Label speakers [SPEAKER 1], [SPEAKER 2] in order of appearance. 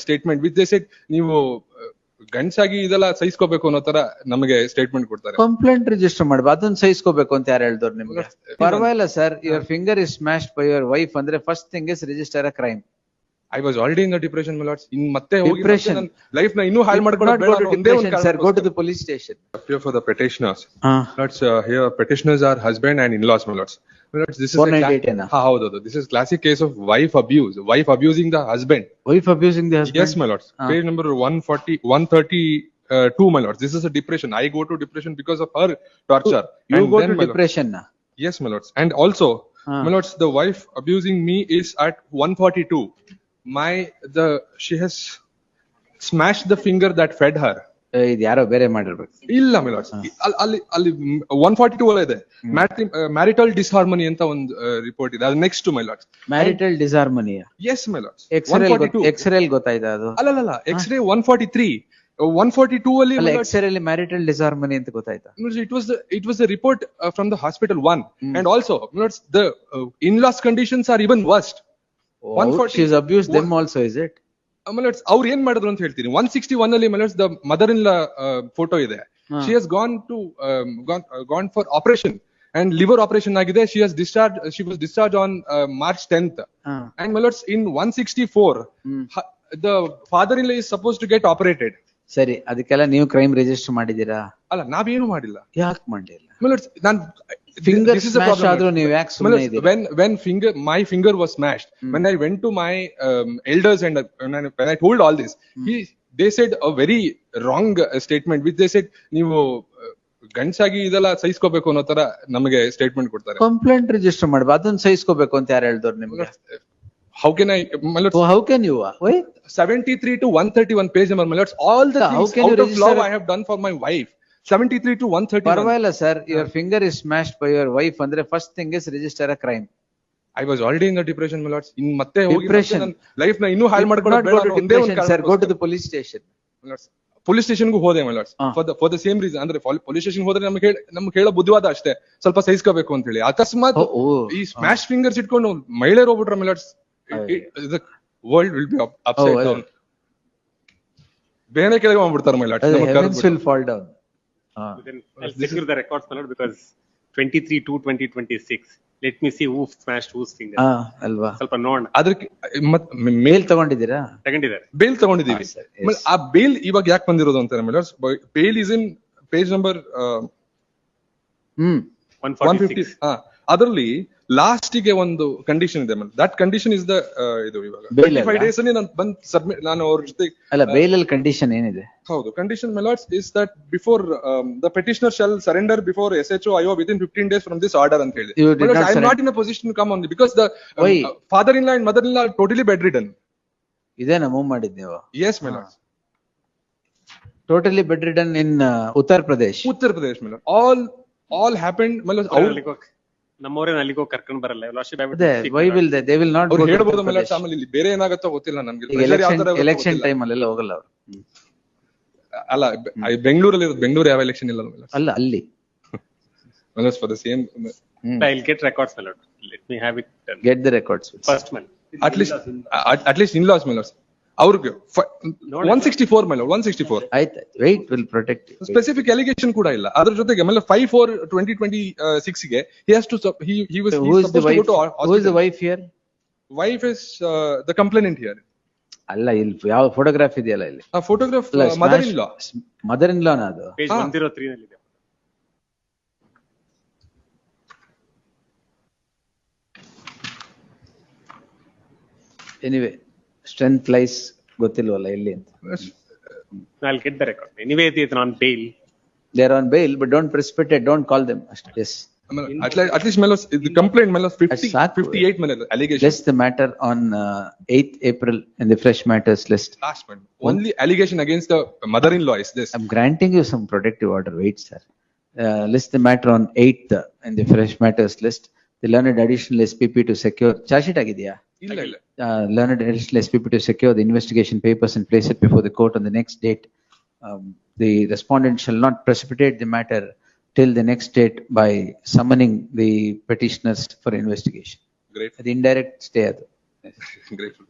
[SPEAKER 1] statement which they said ನೀವು ಗಂಡ್ಸಾಗಿ ಇದೆಲ್ಲ ಸಹಿಸ್ಕೋಬೇಕು ಅನ್ನೋ ತರ ನಮಗೆ ಸ್ಟೇಟ್ಮೆಂಟ್ ಕೊಡ್ತಾರೆ.
[SPEAKER 2] ಕಂಪ್ಲೇಂಟ್ ರಿಜಿಸ್ಟರ್ ಮಾಡ್ಬೇಕು, ಅದನ್ನ ಸಹಿಸ್ಕೋಬೇಕು ಅಂತ ಯಾರು ಹೇಳಿದ್ರು ನಿಮ್ಗೆ? ಪರವಾಗಿಲ್ಲ sir, your finger is smashed by your wife ಅಂದ್ರೆ first thing is register a crime.
[SPEAKER 1] I was already in the depression, my lords. In ಮತ್ತೆ ಹೋಗಿ ನನ್ನ ಲೈಫ್ ನ ಇನ್ನೂ ಹಾಳು ಮಾಡ್ಕೊಳ್ಳೋದು ಬೇಡ ಅನ್ನೋ ಒಂದೇ ಒಂದು ಕಾರಣ.
[SPEAKER 2] Sir, go to the police station.
[SPEAKER 1] Appear for the petitioners. Lords, here petitioners are husband and in-laws, my lords. My lords, this is ಹೌದು, this is classic case of wife abuse, wife abusing the husband.
[SPEAKER 2] Wife abusing the husband?
[SPEAKER 1] Yes, my lords. Page number 132, my lords. This is a depression. I go to depression because of her torture.
[SPEAKER 2] You go to depression?
[SPEAKER 1] Yes, my lords. And also, my lords, the wife abusing me is at 142. She has smashed the finger that fed her.
[SPEAKER 2] ಇದು ಯಾರೋ ಬೇರೆ ಮಾಡಿರ್ಬೇಕು.
[SPEAKER 1] ಇಲ್ಲ my lords, ಅಲ್ಲಿ 142 ಅಲ್ಲ ಇದೆ. Marital disharmony ಅಂತ ಒಂದು ರಿಪೋರ್ಟ್ ಇದೆ. ಅದು next my lords.
[SPEAKER 2] Marital disharmony?
[SPEAKER 1] Yes my lords.
[SPEAKER 2] X-ray ಗೊತ್ತಾಯ್ತಾ ಅದು?
[SPEAKER 1] ಅಲ್ಲ ಎಕ್ಸ್ರೇ 143. 142 ಅಲ್ಲಿ
[SPEAKER 2] ಎಕ್ಸ್ರೇ ಅಲ್ಲಿ ಮ್ಯಾರಿಟಲ್ ಡಿಸ್ಹಾರ್ಮನಿ ಅಂತ ಗೊತ್ತಾಯ್ತಾ?
[SPEAKER 1] It was the report from the hospital 1. And also my lords, the in-laws conditions are even worse.
[SPEAKER 2] She's abused them also, is it?
[SPEAKER 1] My lords, ಅವ್ರು ಏನ್ ಮಾಡಿದ್ರು ಅಂತ ಹೇಳ್ತೀನಿ. 161 ಅಲ್ಲಿ my lords, the mother-in-law photo ಇದೆ. She has gone for operation and liver operation ಆಗಿದೆ. She was discharged on March 10th. And my lords, in 164 the father-in-law is supposed to get operated.
[SPEAKER 2] ಸರಿ, ಅದಕ್ಕೆಲ್ಲ ನೀವು ಕ್ರೈಮ್ ರಿಜಿಸ್ಟರ್ ಮಾಡಿದೀರಾ?
[SPEAKER 1] ಅಲ್ಲ, ನಾವೇನು ಮಾಡಿಲ್ಲ.
[SPEAKER 2] ಯಾಕೆ ಮಾಡಿಲ್ಲ?
[SPEAKER 1] My lords,
[SPEAKER 2] finger smash ಆದ್ರೂ ನೀವು ಯಾಕೆ ಸುಮ್ಮನೆ ಇದ್ದೀರಾ?
[SPEAKER 1] When my finger was smashed, when I went to my elders and when I told all this, they said a very wrong statement which they said ನೀವು ಗಂಡ್ಸಾಗಿ ಇದೆಲ್ಲ ಸಹಿಸ್ಕೋಬೇಕು ಅನ್ನೋ ತರ ನಮಗೆ ಸ್ಟೇಟ್ಮೆಂಟ್ ಕೊಡ್ತಾರೆ.
[SPEAKER 2] ಕಂಪ್ಲೇಂಟ್ ರಿಜಿಸ್ಟರ್ ಮಾಡ್ಬೇಕು, ಅದನ್ನ ಸಹಿಸ್ಕೋಬೇಕು ಅಂತ ಯಾರು ಹೇಳಿದ್ರು ನಿಮ್ಗೆ?
[SPEAKER 1] How can I, my lords?
[SPEAKER 2] How can you? Why?
[SPEAKER 1] 73 to 131 page number, my lords. All the things out of love I have done for my wife. 73 to 131.
[SPEAKER 2] ಪರವಾಗಿಲ್ಲ sir, your finger is smashed by your wife ಅಂದ್ರೆ first thing is register a crime.
[SPEAKER 1] I was already in the depression, my lords. In ಮತ್ತೆ ಹೋಗಿ ನನ್ನ life ನ ಇನ್ನೂ ಹಾಳು ಮಾಡ್ಕೊಳ್ಳೋದು ಬೇಡ ಅನ್ನೋ ಒಂದೇ ಒಂದು ಕಾರಣ.
[SPEAKER 2] Sir, go to the police station.
[SPEAKER 1] My lords, police station ಗೂ ಹೋದೆ my lords. For the same reason. ಅಂದ್ರೆ police station ಹೋದ್ರೆ ನಮ್ಗೆ ಹೇಳೋ ಬುದ್ಧಿವಾದ ಅಷ್ಟೇ, ಸ್ವಲ್ಪ ಸಹಿಸ್ಕೋಬೇಕು ಅಂತ ಹೇಳಿ. ಅಕಸ್ಮಾತ್ ಈ ಸ್ಮ್ಯಾಶ್ ಫಿಂಗರ್ಸ್ ಇಟ್ಕೊಂಡು ಮಹಿಳೆಯರು ಹೋಗ್ಬಿಟ್ರೆ my lords, the world will be upside down. ಬೇರೆ ಕೆಳಗೆ ಹೋಗ್ಬಿಡ್ತಾರೆ my lords.
[SPEAKER 2] Heavens will fall down.
[SPEAKER 3] Then I'll secure the records, my lord, because 23/2/2026. Let me see who smashed whose finger.
[SPEAKER 2] ಅಲ್ವಾ?
[SPEAKER 3] ಸ್ವಲ್ಪ ನೋಡೋಣ.
[SPEAKER 1] ಅದಕ್ಕೆ
[SPEAKER 2] ಮೇಲ್ ತಗೊಂಡಿದ್ದೀರಾ?
[SPEAKER 3] ತಗೊಂಡಿದ್ದಾರೆ.
[SPEAKER 1] ಬೇಲ್ ತಗೊಂಡಿದ್ದೀವಿ. ಆ ಬೇಲ್ ಇವಾಗ ಯಾಕೆ ಬಂದಿರೋದು ಅಂತಾರೆ my lords? Bail is in page number 150. ಅದರಲ್ಲಿ ಲಾಸ್ಟ್ ಗೆ ಒಂದು ಕಂಡೀಷನ್ ಇದೆ. ದಟ್ ಕಂಡೀಷನ್ ಇಸ್ ದ ಇದು ಇವಾಗ 25 days ಅಲ್ಲಿ ನಾನು ಬಂದು ಸಬ್ಮಿಟ್, ನಾನು ಅವ್ರ ಜೊತೆ
[SPEAKER 2] ಅಲ್ಲ, ಬೇಲ್ ಅಲ್ಲಿ ಕಂಡೀಷನ್ ಏನಿದೆ?
[SPEAKER 1] ಹೌದು, condition my lords is that before the petitioner shall surrender before SHO IO within 15 days from this order ಅಂತ ಹೇಳಿ. I am not in a position to come only because the father-in-law and mother-in-law are totally bedridden.
[SPEAKER 2] ಇದೇನಾ move ಮಾಡಿದ್ ನೀವು?
[SPEAKER 1] Yes my lords.
[SPEAKER 2] Totally bedridden in Uttar Pradesh.
[SPEAKER 1] Uttar Pradesh my lord. All happened my lords.
[SPEAKER 3] ನಮ್ಮವರೇ ಅಲ್ಲಿಗೆ ಹೋಗಿ ಕರ್ಕೊಂಡು ಬರಲ್ಲ.
[SPEAKER 2] Why will they will not go to
[SPEAKER 1] ಹೇಳ್ಬೋದು my lords. ಆಮೇಲೆ ಇಲ್ಲಿ ಬೇರೆ ಏನಾಗುತ್ತೋ ಗೊತ್ತಿಲ್ಲ ನಮಗೆ.
[SPEAKER 2] ಎಲೆಕ್ಷನ್ ಟೈಮ್ ಅಲ್ಲೆಲ್ಲ ಹೋಗಲ್ಲ ಅವರು.
[SPEAKER 1] ಅಲ್ಲ, ಬೆಂಗಳೂರಲ್ಲಿ ಇರೋದು. ಬೆಂಗಳೂರು ಯಾವ ಎಲೆಕ್ಷನ್ ಇಲ್ಲ
[SPEAKER 2] ಅಲ್ಲ, ಅಲ್ಲಿ
[SPEAKER 1] my lords for the same.
[SPEAKER 3] I'll get records my lord. Let me have it done.
[SPEAKER 2] Get the records
[SPEAKER 3] first man.
[SPEAKER 1] At least in-laws my lords. ಅವ್ರಿಗೆ 164 my lord, 164.
[SPEAKER 2] ಆಯ್ತು, wait will protect you.
[SPEAKER 1] Specific allegation ಕೂಡ ಇಲ್ಲ. ಅದರ ಜೊತೆಗೆ ಆಮೇಲೆ 5/4/2026 ಗೆ he has to he was supposed to go to hospital.
[SPEAKER 2] Who is the wife here?
[SPEAKER 1] Wife is the complainant here.
[SPEAKER 2] ಅಲ್ಲ, ಇಲ್ಲಿ ಯಾವ ಫೋಟೋಗ್ರಾಫ್ ಇದೆಯಲ್ಲ ಇಲ್ಲಿ?
[SPEAKER 1] ಆ ಫೋಟೋಗ್ರಾಫ್ ಮದರ್ ಇನ್ ಲಾ ನಾ ಅದು?
[SPEAKER 3] ಪೇಜ್ 103 ನಲ್ಲಿ ಇದೆ.
[SPEAKER 2] Anyway, strength lies ಗೊತ್ತಿಲ್ವಲ್ಲ ಎಲ್ಲಿ ಅಂತ.
[SPEAKER 3] I'll get the record. Anyway, it's on bail.
[SPEAKER 2] They are on bail, but don't precipitate. Don't call them. Yes.
[SPEAKER 1] At least Melos, the complaint Melos 58 minutes allegation.
[SPEAKER 2] List the matter on 8th April in the fresh matters list.
[SPEAKER 1] Last one. Only allegation against the mother-in-law is this.
[SPEAKER 2] I'm granting you some protective order. Wait, sir. List the matter on 8th in the fresh matters list. The learned additional SPP to secure. Charge sheet ಆಗಿದೆಯಾ?
[SPEAKER 1] ಇಲ್ಲ.
[SPEAKER 2] Learned additional SPP to secure the investigation papers and place it before the court on the next date. The respondent shall not precipitate the matter till the next date by summoning the petitioners for investigation.
[SPEAKER 1] Great.
[SPEAKER 2] The indirect stay.
[SPEAKER 1] Grateful.